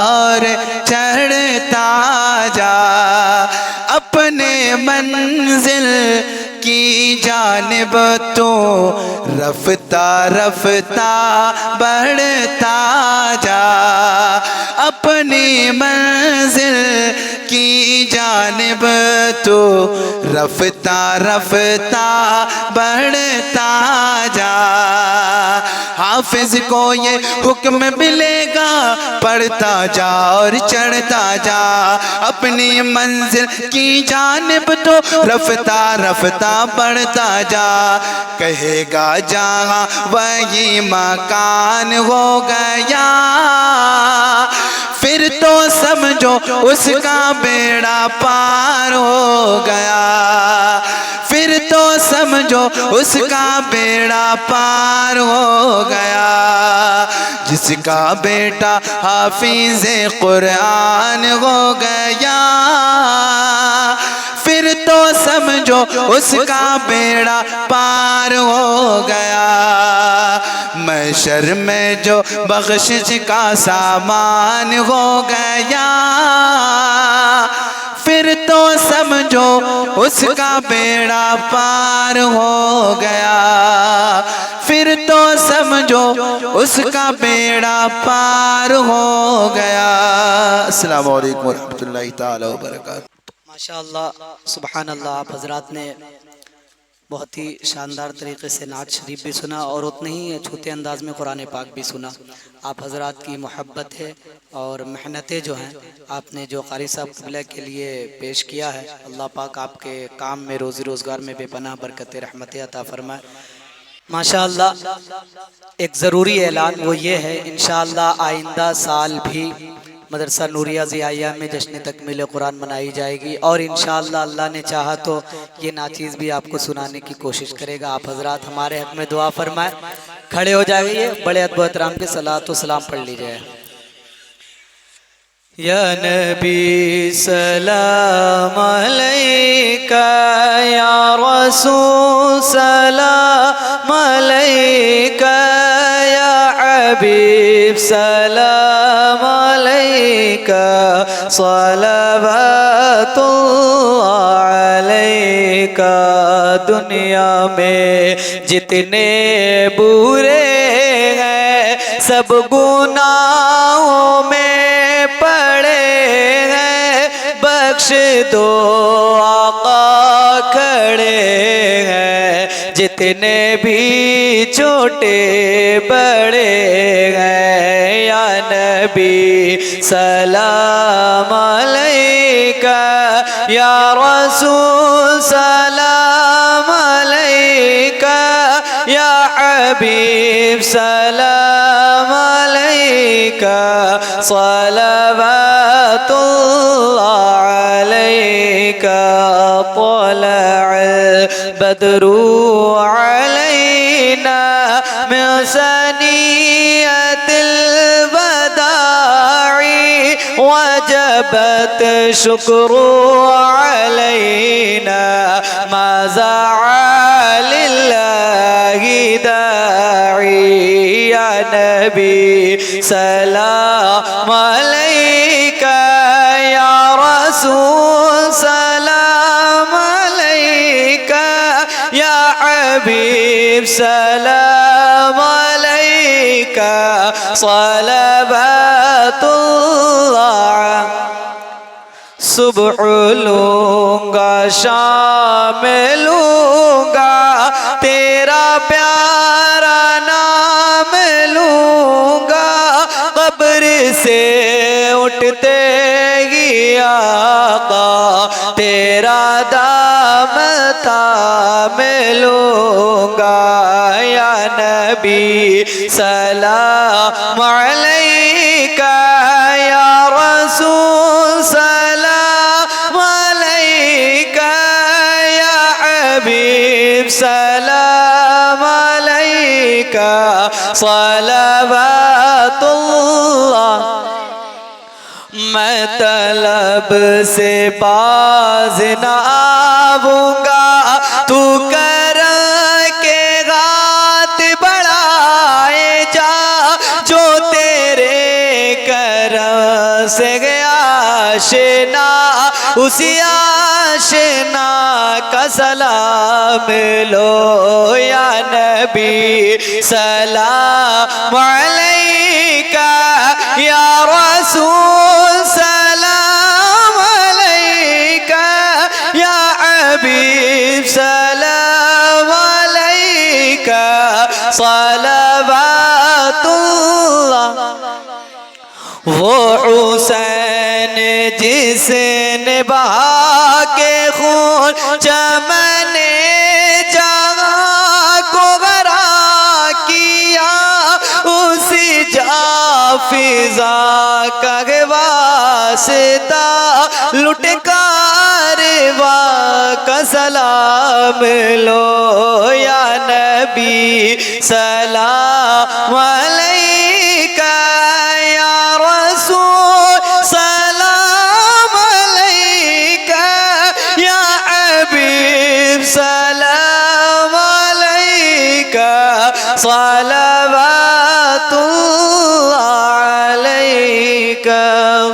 और चढ़ता जा। अपने मंजिल की जानिब तो रफ्ता रफ्ता बढ़ता जा। अपनी मंजिल की जानिब तो रफ्ता रफ्ता बढ़ता जा। हाफिज को ये हुक्म मिलेगा पढ़ता जा और चढ़ता जा। अपनी मंजिल की जानिब तो रफ्ता रफ्ता बढ़ता जा। कहेगा जहाँ वही मकान हो गया फिर तो समझो उसका बेड़ा पार हो गया। फिर तो समझो उसका बेड़ा पार हो गया। जिसका बेटा हाफिज कुरान हो गया फिर तो समझो उसका बेड़ा पार हो गया। महशर में जो बख्शिश का सामान हो गया फिर तो समझो उसका बेड़ा पार हो गया। फिर तो समझो उसका बेड़ा पार हो गया। अस्सलामु अलैकुम रहमतुल्लाहि ताला व बरकातहू। माशाअल्लाह सुभान अल्लाह। आप हजरात ने बहुत ही शानदार तरीके से नात शरीफ भी सुना और उतने ही छोटे अंदाज में कुरान पाक भी सुना। आप हजरात की मोहब्बत है और मेहनतें जो हैं आपने जो कारी साहब क़िबला के लिए पेश किया है, अल्लाह पाक आपके काम में रोज़ी रोज़गार में बेपनाह बरकत रहमत अता फरमाए। माशाअल्लाह एक ज़रूरी ऐलान वो ये है, इंशाअल्लाह आइंदा साल भी मदरसा नूरिया ज़ियाया में जश्न तकमील कुरान मनाई जाएगी और इंशाअल्लाह अल्लाह ने चाहा तो ये नाचीज़ भी आपको सुनाने की कोशिश करेगा। आप हजरात हमारे हक़ में दुआ फरमाएं। खड़े हो जाइए, बड़े अदब एहतराम के सलात व सलाम पढ़ लीजिए। या नबी सलाम अलैका, या रसूल सलाम अलैका, या हबीब सलाम अलैका, सलावतुल्लाह अलैका। दुनिया में जितने बुरे हैं सब गुनाहों में पड़े हैं, बख्श दो आका खड़े हैं, जितने भी छोटे बड़े हैं। या नबी सलाम अलैका, या रसूल सलाम अलैका, या हबीब सलाम अलैका, सलावतुल्लाह अलैका। तलअल बदरु अलैना मिन सनियतिल वदाई वजब वजबत शुक्र अलैना माज़ा लिल्लाहि दाई या नबी सलाम अलैका या रसूल सलाम अलैका या हबीब सलाम अलैका सलावतुल्लाह सुबह लूंगा शाम लूंगा तेरा प्यारा नाम लूंगा कब्र से उठते ही आका तेरा दाम थाम लूंगा या नबी सलाम अलैका या रसूल सलाम अलैका या हबीब सलाम अलैका सलावतुल्लाह मैं तलब से बाज न आऊंगा तू कर के गात बढ़ाए जा जो तेरे करम से गया आशना उसी आशना का सलाम लो या नबी सलाम अलैका या रसूल सलाम अलैका या हबीब सलाम अलैका सलावतुल्लाह वो हुसैन जिसने बहा के खून चमने जहाँ को गरा किया उसी जाफिजा का वास्ता लुट कारवा का सलाम लो या नबी सलाम अलैका या रसूल सलाम अलैका या हबीब सलाम अलैका सलावतुल्लाह अलैका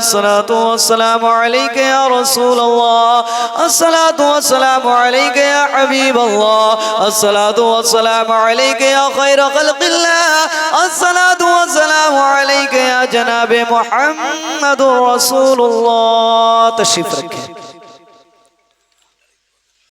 अस्सलातु वस्सलामु अलैका या रसूल अल्लाह अस्सलातु वस्सलामु अलैका या हबीब अल्लाह अस्सलातु वस्सलामु अलैका या खैर खल्क़िल्लाह अस्सलातु वस्सलामु अलैका या जनाब मुहम्मदुर रसूलुल्लाह। तशरीफ रखें।